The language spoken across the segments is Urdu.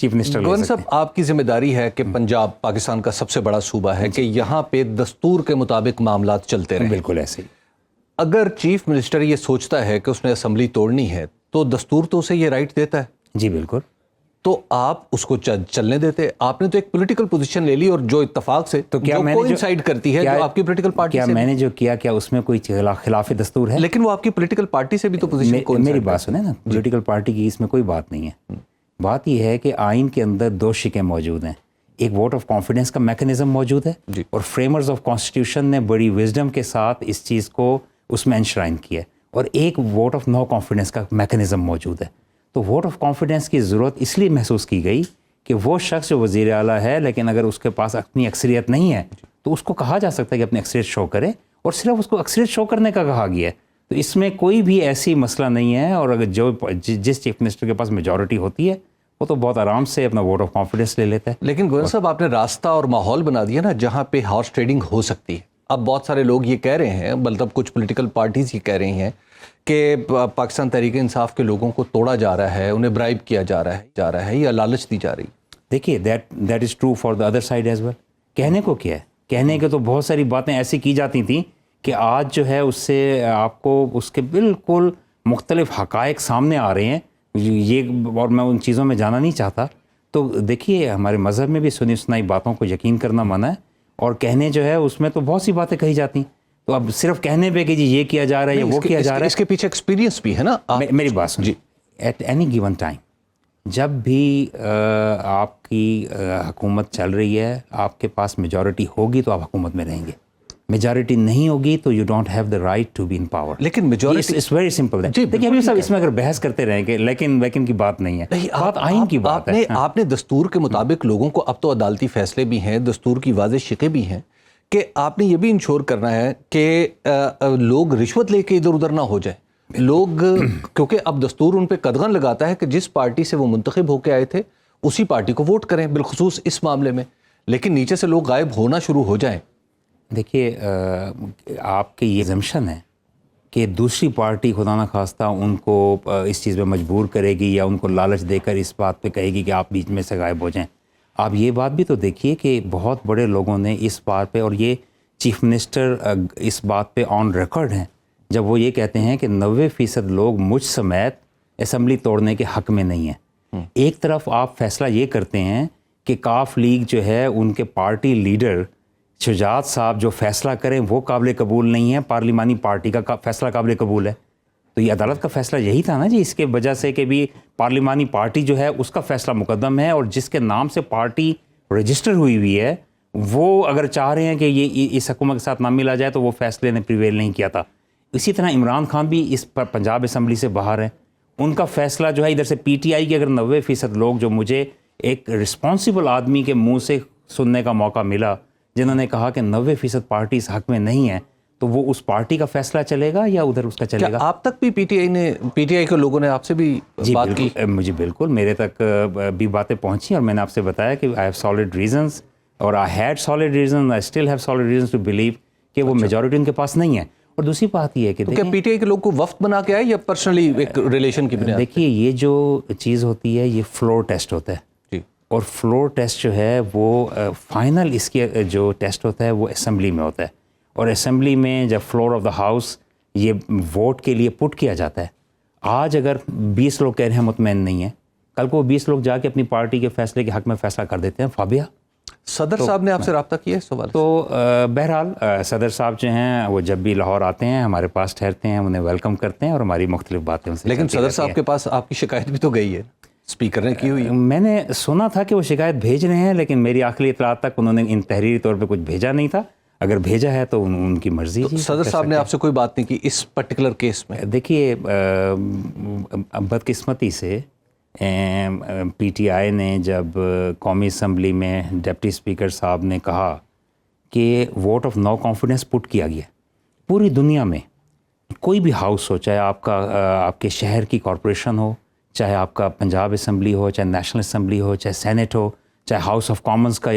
چیف منسٹر لے گورنر سکتے صاحب آپ کی ذمہ داری ہے کہ پنجاب پاکستان کا سب سے بڑا صوبہ ہے کہ یہاں پہ دستور کے مطابق معاملات چلتے ہیں. رہیں. بالکل ایسے ہی. اگر چیف منسٹر یہ سوچتا ہے کہ اس نے اسمبلی توڑنی ہے تو دستور تو اسے یہ رائٹ دیتا ہے. جی بالکل. تو آپ اس کو چلنے دیتے. آپ نے تو ایک پولیٹیکل پوزیشن لے لی اور جو اتفاق سے تو کیا جو کوئنسائیڈ کرتی ہے جو آپ کی پولیٹیکل پارٹی سے. کیا میں نے جو کیا اس میں کوئی خلاف دستور ہے؟ لیکن وہ آپ کی پولیٹیکل پارٹی سے بھی تو پوزیشن. میری بات سنیں نا, پولیٹیکل پارٹی کی اس میں کوئی بات نہیں ہے. بات یہ ہے کہ آئین کے اندر 2 شقیں موجود ہیں. ایک ووٹ آف کانفیڈنس کا میکنزم موجود ہے اور فریمرز آف کانسٹیٹیوشن نے بڑی وزڈم کے ساتھ اس چیز کو اس میں انشرائن کیا ہے. اور ایک ووٹ آف نو کانفیڈنس کا میکنزم موجود ہے. تو ووٹ آف کانفیڈنس کی ضرورت اس لیے محسوس کی گئی کہ وہ شخص جو وزیر اعلیٰ ہے لیکن اگر اس کے پاس اپنی اکثریت نہیں ہے تو اس کو کہا جا سکتا ہے کہ اپنی اکثریت شو کرے, اور صرف اس کو اکثریت شو کرنے کا کہا گیا ہے. تو اس میں کوئی بھی ایسی مسئلہ نہیں ہے. اور اگر جس چیف منسٹر کے پاس میجورٹی ہوتی ہے وہ تو بہت آرام سے اپنا ووٹ آف کانفیڈنس لے لیتا ہے. لیکن گورنر صاحب آپ نے راستہ اور ماحول بنا دیا نا جہاں پہ ہارس ٹریڈنگ ہو سکتی ہے. اب بہت سارے لوگ یہ کہہ رہے ہیں, مطلب کچھ پولیٹیکل پارٹیز یہ کہہ رہی ہیں کہ پاکستان تحریک انصاف کے لوگوں کو توڑا جا رہا ہے, انہیں برائب کیا جا رہا ہے یا لالچ دی جا رہی. دیکھیے that is true for the other side as well. کہنے کو کیا ہے, کہنے کے تو بہت ساری باتیں ایسی کی جاتی تھیں کہ آج جو ہے اس سے آپ کو اس کے بالکل مختلف حقائق سامنے آ رہے ہیں. یہ اور میں ان چیزوں میں جانا نہیں چاہتا. تو دیکھیے ہمارے مذہب میں بھی سنی سنائی باتوں کو یقین کرنا منع ہے, اور کہنے جو ہے اس میں تو بہت سی باتیں کہی جاتی ہیں. تو اب صرف کہنے پہ کہ جی یہ کیا جا رہا ہے یا وہ کیا جا رہا ہے, اس کے پیچھے ایکسپیرینس بھی ہے نا. میری بات سنیے, ایٹ اینی گیون ٹائم جب بھی آپ کی حکومت چل رہی ہے, آپ کے پاس میجورٹی ہوگی تو آپ حکومت میں رہیں گے. میجورٹی نہیں ہوگی تو you don't have the right to be in power. لیکن میجورٹی اٹس ویری سمپل. دیکھیے ابھی صاحب اس میں اگر بحث کرتے رہیں گے لیکن کی بات نہیں ہے, بات آئین کی بات ہے. آپ نے دستور کے مطابق لوگوں کو, اب تو عدالتی فیصلے بھی ہیں, دستور کی واضح شقیں بھی ہیں, کہ آپ نے یہ بھی انشور کرنا ہے کہ لوگ رشوت لے کے ادھر ادھر نہ ہو جائیں لوگ, کیونکہ اب دستور ان پہ قدغن لگاتا ہے کہ جس پارٹی سے وہ منتخب ہو کے آئے تھے اسی پارٹی کو ووٹ کریں, بالخصوص اس معاملے میں. لیکن نیچے سے لوگ غائب ہونا شروع ہو جائیں. دیکھیے آپ کی یہ زمشن ہے کہ دوسری پارٹی خدا نخواستہ ان کو اس چیز میں مجبور کرے گی یا ان کو لالچ دے کر اس بات پہ کہے گی کہ آپ بیچ میں سے غائب ہو جائیں. آپ یہ بات بھی تو دیکھیے کہ بہت بڑے لوگوں نے اس بات پہ, اور یہ چیف منسٹر اس بات پہ آن ریکارڈ ہیں جب وہ یہ کہتے ہیں کہ 90% لوگ مجھ سمیت اسمبلی توڑنے کے حق میں نہیں ہیں. ایک طرف آپ فیصلہ یہ کرتے ہیں کہ کاف لیگ جو ہے ان کے پارٹی لیڈر شجاعت صاحب جو فیصلہ کریں وہ قابل قبول نہیں ہے, پارلیمانی پارٹی کا فیصلہ قابل قبول ہے. تو یہ عدالت کا فیصلہ یہی تھا نا جی, اس کے وجہ سے کہ بھی پارلیمانی پارٹی جو ہے اس کا فیصلہ مقدم ہے, اور جس کے نام سے پارٹی رجسٹر ہوئی ہے وہ اگر چاہ رہے ہیں کہ یہ اس حکومت کے ساتھ نہ ملا جائے تو وہ فیصلے نے پریویل نہیں کیا تھا. اسی طرح عمران خان بھی اس پر پنجاب اسمبلی سے باہر ہیں, ان کا فیصلہ جو ہے ادھر سے پی ٹی آئی کے اگر 90% لوگ جو مجھے ایک رسپانسبل آدمی کے منہ سے سننے کا موقع ملا جنہوں نے کہا کہ 90% پارٹی اس حق میں نہیں ہے, تو وہ اس پارٹی کا فیصلہ چلے گا یا ادھر اس کا چلے گا. آپ تک بھی پی ٹی آئی کے لوگوں نے آپ سے بھی بات کی؟ مجھے بالکل میرے تک بھی باتیں پہنچی, اور میں نے آپ سے بتایا کہ آئی ہیو سالڈ ریزنس, اور I had solid reason, I still have solid reasons to believe کہ وہ میجورٹی ان کے پاس نہیں ہے. اور دوسری بات یہ ہے کہ پی ٹی آئی کے لوگ کو وفد بنا کے آئے یا پرسنلی ایک ریلیشن کی بنیاد؟ دیکھیے یہ جو چیز ہوتی ہے یہ فلور ٹیسٹ ہوتا ہے, اور فلور ٹیسٹ جو ہے وہ فائنل اس کے جو ٹیسٹ ہوتا ہے وہ اسمبلی میں ہوتا ہے. اور اسمبلی میں جب فلور آف دا ہاؤس یہ ووٹ کے لیے پٹ کیا جاتا ہے, آج اگر 20 لوگ کہہ رہے ہیں مطمئن نہیں ہیں, کل کو 20 لوگ جا کے اپنی پارٹی کے فیصلے کے حق میں فیصلہ کر دیتے ہیں. فابیہ صدر صاحب نے آپ سے رابطہ کیا اس سوال؟ تو بہرحال صدر صاحب جو ہیں وہ جب بھی لاہور آتے ہیں ہمارے پاس ٹھہرتے ہیں, انہیں ویلکم کرتے ہیں اور ہماری مختلف باتیں ان سے. لیکن صدر صاحب کے پاس آپ کی شکایت بھی تو گئی ہے, اسپیکر نے کی ہوئی ہے. میں نے سنا تھا کہ وہ شکایت بھیج رہے ہیں, لیکن میری آخری اطلاعات تک انہوں نے ان تحریری طور پہ کچھ بھیجا نہیں تھا. اگر بھیجا ہے تو ان کی مرضی. صدر صاحب نے آپ سے کوئی بات نہیں کی اس پرٹیکولر کیس میں؟ دیکھیے بدقسمتی سے پی ٹی آئی نے جب قومی اسمبلی میں ڈپٹی اسپیکر صاحب نے کہا کہ ووٹ آف نو کانفیڈنس پٹ کیا گیا, پوری دنیا میں کوئی بھی ہاؤس ہو, چاہے آپ کے شہر کی کارپوریشن ہو, چاہے آپ کا پنجاب اسمبلی ہو, چاہے نیشنل اسمبلی ہو, چاہے سینٹ ہو, چاہے ہاؤس آف کامنز کا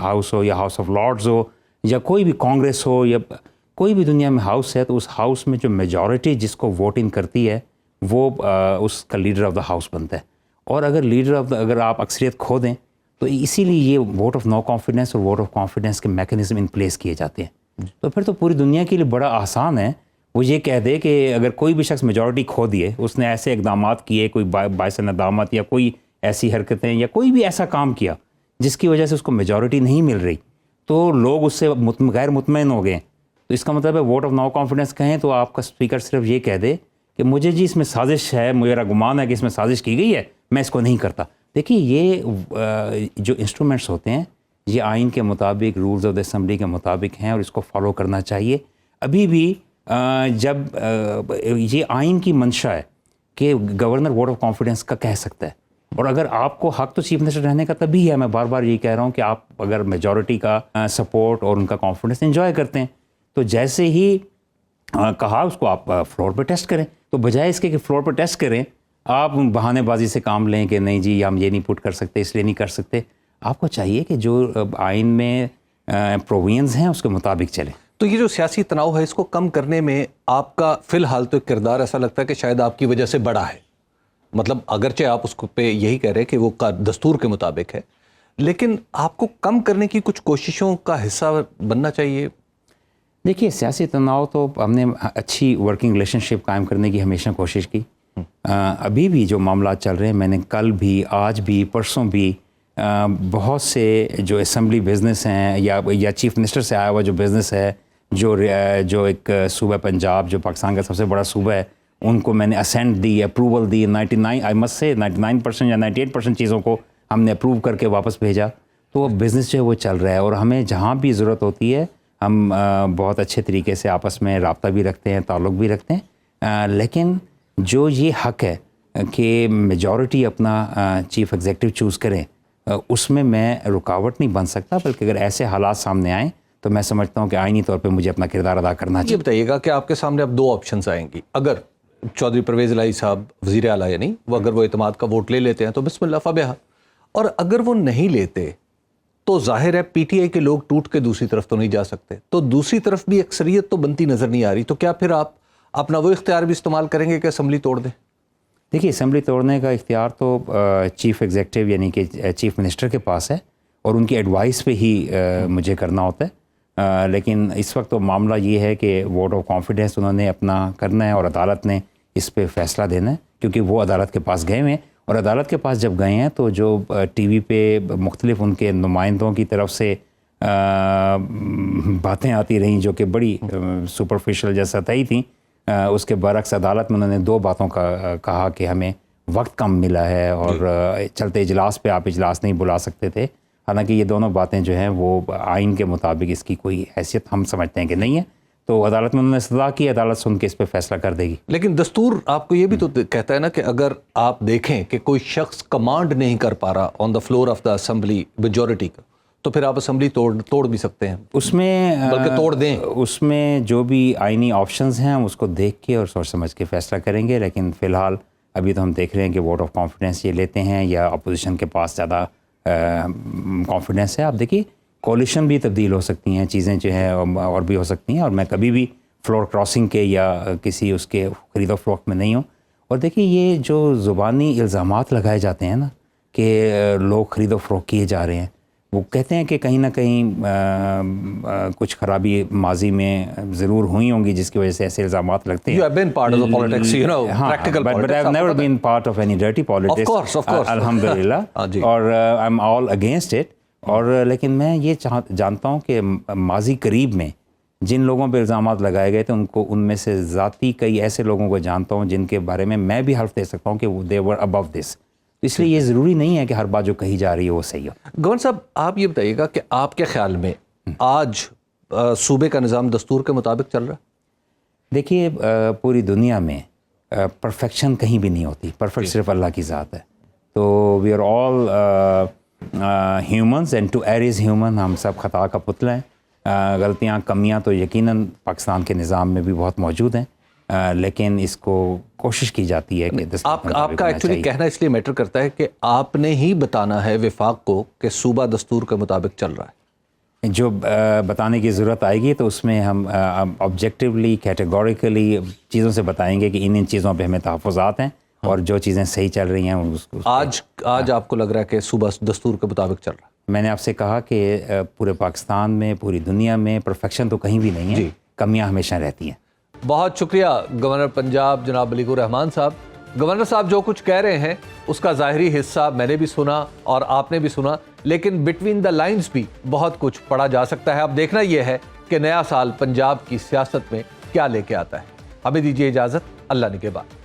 ہاؤس ہو یا ہاؤس آف لارڈز ہو, یا کوئی بھی کانگریس ہو, یا کوئی بھی دنیا میں ہاؤس ہے, تو اس ہاؤس میں جو میجورٹی جس کو ووٹ ان کرتی ہے وہ اس کا لیڈر آف دا ہاؤس بنتا ہے. اور اگر لیڈر اگر آپ اکثریت کھو دیں تو اسی لیے یہ ووٹ آف نو کانفیڈنس اور ووٹ آف کانفیڈنس کے میکینزم ان پلیس کیے جاتے ہیں. تو پھر تو پوری دنیا کے لیے بڑا آسان ہے وہ یہ کہہ دے کہ اگر کوئی بھی شخص میجورٹی کھو دیے, اس نے ایسے اقدامات کیے, کوئی باعث ندامت یا کوئی ایسی حرکتیں یا کوئی بھی ایسا کام کیا جس کی وجہ سے اس کو میجورٹی نہیں مل رہی, تو لوگ اس سے غیر مطمئن ہو گئے. تو اس کا مطلب ہے ووٹ آف نو کانفیڈنس کہیں تو آپ کا اسپیکر صرف یہ کہہ دے کہ مجھے جی اس میں سازش ہے, میرا گمان ہے کہ اس میں سازش کی گئی ہے, میں اس کو نہیں کرتا. دیکھیے یہ جو انسٹرومنٹس ہوتے ہیں یہ آئین کے مطابق, رولز آف دا اسمبلی کے مطابق ہیں اور اس کو فالو کرنا چاہیے. ابھی بھی جب یہ آئین کی منشا ہے کہ گورنر ووٹ آف کانفیڈنس کا کہہ سکتا ہے, اور اگر آپ کو حق تو چیف منسٹر رہنے کا تبھی ہے. میں بار بار یہ کہہ رہا ہوں کہ آپ اگر میجورٹی کا سپورٹ اور ان کا کانفیڈنس انجوائے کرتے ہیں تو جیسے ہی کہا اس کو آپ فلور پہ ٹیسٹ کریں, تو بجائے اس کے کہ فلور پہ ٹیسٹ کریں آپ بہانے بازی سے کام لیں کہ نہیں جی ہم یہ نہیں پٹ کر سکتے, اس لیے نہیں کر سکتے. آپ کو چاہیے کہ جو آئین میں پرووینز ہیں اس کے مطابق چلیں. تو یہ جو سیاسی تناؤ ہے اس کو کم کرنے میں آپ کا فی الحال تو کردار ایسا لگتا ہے کہ شاید آپ کی وجہ سے بڑا ہے. مطلب اگرچہ آپ اس کو پہ یہی کہہ رہے کہ وہ دستور کے مطابق ہے, لیکن آپ کو کم کرنے کی کچھ کوششوں کا حصہ بننا چاہیے. دیکھیے سیاسی تناؤ تو ہم نے اچھی ورکنگ ریلیشن شپ قائم کرنے کی ہمیشہ کوشش کی. ابھی بھی جو معاملات چل رہے ہیں, میں نے کل بھی, آج بھی, پرسوں بھی بہت سے جو اسمبلی بزنس ہیں یا چیف منسٹر سے آیا ہوا جو بزنس ہے, جو ایک صوبہ پنجاب جو پاکستان کا سب سے بڑا صوبہ ہے, ان کو میں نے اسینٹ دی, اپروول دی. 99% یا 98% چیزوں کو ہم نے اپروو کر کے واپس بھیجا. تو وہ بزنس جو ہے وہ چل رہا ہے, اور ہمیں جہاں بھی ضرورت ہوتی ہے ہم بہت اچھے طریقے سے آپس میں رابطہ بھی رکھتے ہیں, تعلق بھی رکھتے ہیں. لیکن جو یہ حق ہے کہ میجورٹی اپنا چیف ایگزیکٹو چوز کریں, اس میں رکاوٹ نہیں بن سکتا, بلکہ اگر ایسے حالات سامنے آئیں تو میں سمجھتا ہوں کہ آئینی طور پہ مجھے اپنا کردار ادا کرنا چاہیے. یہ بتائیے گا کہ آپ کے سامنے اب 2 آپشنز آئیں گی. اگر چودھری پرویز الہی صاحب وزیر اعلیٰ یعنی وہ اگر وہ اعتماد کا ووٹ لے لیتے ہیں تو بسم اللہ فبہا, اور اگر وہ نہیں لیتے تو ظاہر ہے پی ٹی آئی کے لوگ ٹوٹ کے دوسری طرف تو نہیں جا سکتے, تو دوسری طرف بھی اکثریت تو بنتی نظر نہیں آ رہی. تو کیا پھر آپ اپنا وہ اختیار بھی استعمال کریں گے کہ اسمبلی توڑ دیں؟ دیکھیے اسمبلی توڑنے کا اختیار تو چیف ایگزیکٹو یعنی کہ چیف منسٹر کے پاس ہے, اور ان کی ایڈوائس پہ ہی مجھے کرنا ہوتا ہے. لیکن اس وقت تو معاملہ یہ ہے کہ ووٹ آف کانفیڈنس انہوں نے اپنا کرنا ہے اور عدالت نے اس پہ فیصلہ دینا ہے, کیونکہ وہ عدالت کے پاس گئے ہیں. اور عدالت کے پاس جب گئے ہیں تو جو ٹی وی پہ مختلف ان کے نمائندوں کی طرف سے باتیں آتی رہیں جو کہ بڑی سپرفیشل جیسا سطحی تھیں, اس کے برعکس عدالت میں انہوں نے 2 باتوں کا کہا کہ ہمیں وقت کم ملا ہے اور چلتے اجلاس پہ آپ اجلاس نہیں بلا سکتے تھے. حالانکہ یہ دونوں باتیں جو ہیں وہ آئین کے مطابق اس کی کوئی حیثیت ہم سمجھتے ہیں کہ نہیں ہے. تو عدالت میں انہوں نے استدعا کی, عدالت سن کے اس پہ فیصلہ کر دے گی. لیکن دستور آپ کو یہ بھی تو کہتا ہے نا کہ اگر آپ دیکھیں کہ کوئی شخص کمانڈ نہیں کر پا رہا on the floor of the assembly majority کا, تو پھر آپ اسمبلی توڑ بھی سکتے ہیں. اس میں بلکہ توڑ دیں. اس میں جو بھی آئینی آپشنز ہیں ہم اس کو دیکھ کے اور سوچ سمجھ کے فیصلہ کریں گے. لیکن فی الحال ابھی تو ہم دیکھ رہے ہیں کہ ووٹ آف کانفیڈنس یہ لیتے ہیں یا اپوزیشن کے پاس زیادہ کانفیڈنس ہے. آپ دیکھیے کولیشن بھی تبدیل ہو سکتی ہیں, چیزیں جو ہیں اور بھی ہو سکتی ہیں, اور میں کبھی بھی فلور کراسنگ کے یا کسی اس کے خرید و فروخت میں نہیں ہوں. اور دیکھیے یہ جو زبانی الزامات لگائے جاتے ہیں نا کہ لوگ خرید و فروخت کیے جا رہے ہیں, وہ کہتے ہیں کہ کہیں نہ کہیں کچھ خرابی ماضی میں ضرور ہوئی ہوں گی جس کی وجہ سے ایسے الزامات لگتے ہیں. You have been part of the politics, you know, practical politics. But I've never been part of any dirty politics. Of course. الحمدللہ. اور I'm all against it. اور لیکن میں یہ جانتا ہوں کہ ماضی قریب میں جن لوگوں پہ الزامات لگائے گئے تھے ان میں سے ذاتی کئی ایسے لوگوں کو جانتا ہوں جن کے بارے میں بھی حلف دے سکتا ہوں کہ they were above this. اس لیے یہ ضروری نہیں ہے کہ ہر بات جو کہی جا رہی ہے وہ صحیح ہو. گورنر صاحب آپ یہ بتائیے گا کہ آپ کے خیال میں آج صوبے کا نظام دستور کے مطابق چل رہا ہے؟ دیکھیے پوری دنیا میں پرفیکشن کہیں بھی نہیں ہوتی, پرفیکٹ صرف اللہ کی ذات ہے. تو we are all humans and to err is human. ہم سب خطا کا پتلا ہیں. غلطیاں کمیاں تو یقیناً پاکستان کے نظام میں بھی بہت موجود ہیں, لیکن اس کو کوشش کی جاتی ہے کہ آپ کا ایکچولی کہنا اس لیے میٹر کرتا ہے کہ آپ نے ہی بتانا ہے وفاق کو کہ صوبہ دستور کے مطابق چل رہا ہے. جو بتانے کی ضرورت آئے گی تو اس میں ہم آبجیکٹیولی کیٹیگوریکلی چیزوں سے بتائیں گے کہ ان چیزوں پہ ہمیں تحفظات ہیں اور جو چیزیں صحیح چل رہی ہیں آج آپ کو لگ رہا ہے کہ صوبہ دستور کے مطابق چل رہا ہے؟ میں نے آپ سے کہا کہ پورے پاکستان میں، پوری دنیا میں پرفیکشن تو کہیں بھی نہیں ہے، کمیاں ہمیشہ رہتی ہیں۔ بہت شکریہ گورنر پنجاب جناب ملیک الرحمان صاحب۔ گورنر صاحب جو کچھ کہہ رہے ہیں اس کا ظاہری حصہ میں نے بھی سنا اور آپ نے بھی سنا، لیکن بٹوین دا لائنز بھی بہت کچھ پڑھا جا سکتا ہے۔ اب دیکھنا یہ ہے کہ نیا سال پنجاب کی سیاست میں کیا لے کے آتا ہے۔ ہمیں دیجیے اجازت، اللہ نگہبان۔